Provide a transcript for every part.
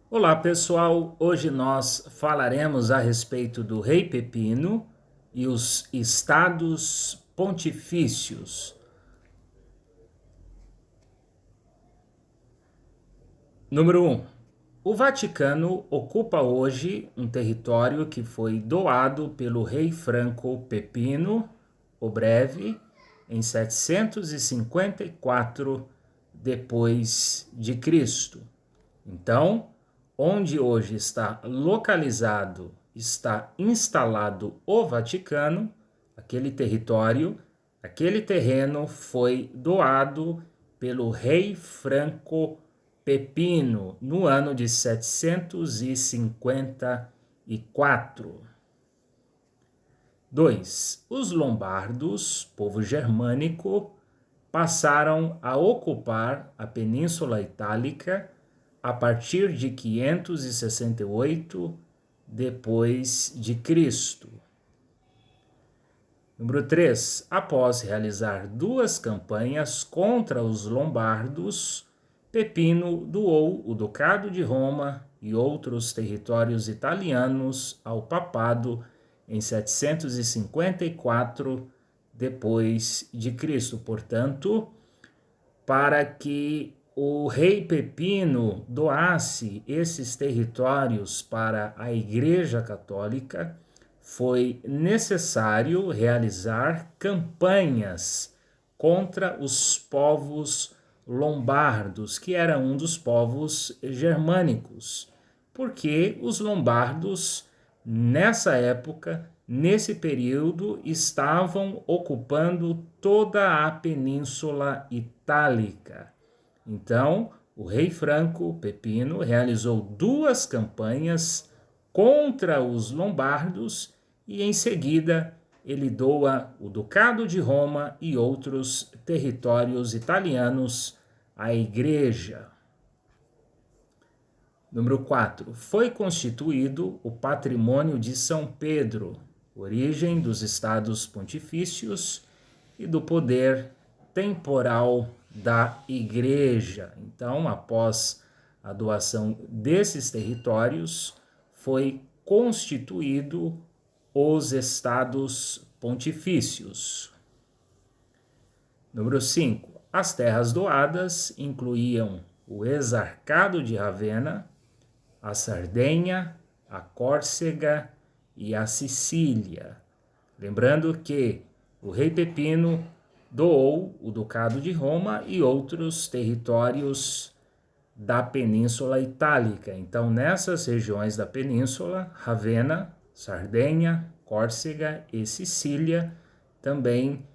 Olá pessoal, hoje nós falaremos a respeito do rei Pepino e os estados pontifícios. Número 1. O Vaticano ocupa hoje um território que foi doado pelo rei Franco Pepino o Breve em 754 depois de Cristo. Então, onde hoje está instalado o Vaticano, aquele território, aquele terreno foi doado pelo rei Franco Pepino no ano de 754. 2. Os lombardos, povo germânico, passaram a ocupar a Península Itálica a partir de 568 depois de Cristo. Número 3. Após realizar duas campanhas contra os lombardos, Pepino doou o Ducado de Roma e outros territórios italianos ao papado em 754 depois de Cristo. Portanto, para que o rei Pepino doasse esses territórios para a Igreja Católica, foi necessário realizar campanhas contra os povos lombardos, que era um dos povos germânicos, porque os lombardos, nessa época, nesse período, estavam ocupando toda a Península Itálica. Então, o rei Franco Pepino realizou duas campanhas contra os lombardos e, em seguida, ele doa o Ducado de Roma e outros territórios italianos à Igreja. Número 4. Foi constituído o Patrimônio de São Pedro, origem dos estados pontifícios e do poder temporal da Igreja. Então, após a doação desses territórios, foi constituído os estados pontifícios. Número 5. As terras doadas incluíam o Exarcado de Ravenna, a Sardenha, a Córcega e a Sicília. Lembrando que o rei Pepino doou o Ducado de Roma e outros territórios da Península Itálica. Então, nessas regiões da Península, Ravenna, Sardenha, Córcega e Sicília também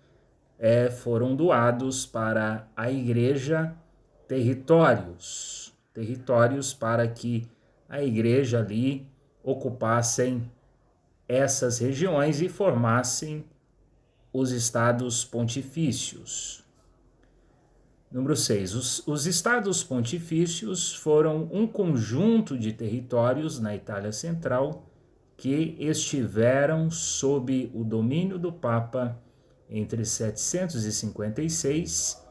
foram doados para a Igreja territórios para que a Igreja ali ocupassem essas regiões e formassem os estados pontifícios. Número 6. Os estados pontifícios foram um conjunto de territórios na Itália Central que estiveram sob o domínio do Papa entre 756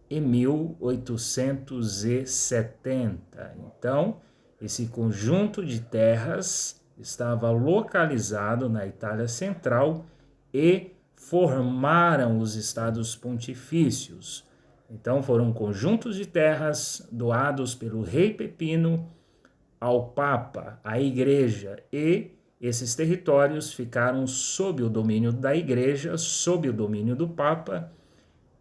e 1870. Então, esse conjunto de terras estava localizado na Itália Central e formaram os estados pontifícios. Então, foram conjuntos de terras doados pelo rei Pepino ao Papa, à Igreja, e esses territórios ficaram sob o domínio da Igreja, sob o domínio do Papa,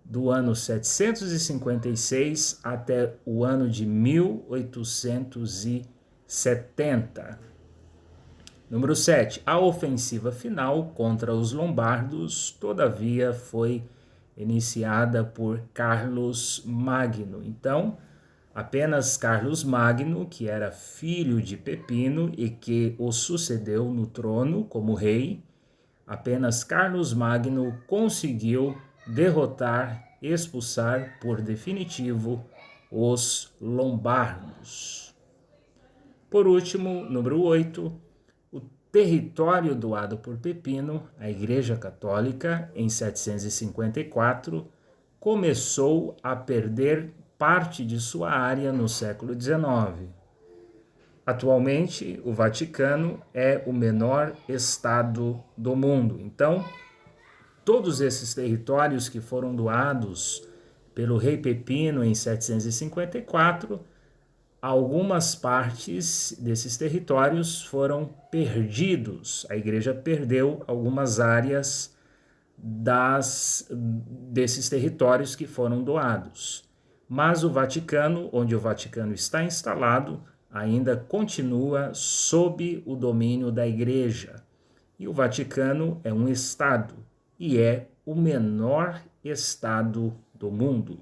do ano 756 até o ano de 1870. Número 7. A ofensiva final contra os lombardos, todavia, foi iniciada por Carlos Magno. Então, apenas Carlos Magno, que era filho de Pepino e que o sucedeu no trono como rei, apenas Carlos Magno conseguiu derrotar, expulsar por definitivo os lombardos. Por último, número 8, o território doado por Pepino à Igreja Católica em 754 começou a perder parte de sua área no século XIX. Atualmente, o Vaticano é o menor estado do mundo. Então, todos esses territórios que foram doados pelo rei Pepino em 754, algumas partes desses territórios foram perdidos. A igreja perdeu algumas áreas desses territórios que foram doados. Mas o Vaticano, onde o Vaticano está instalado, ainda continua sob o domínio da igreja. E o Vaticano é um estado e é o menor estado do mundo.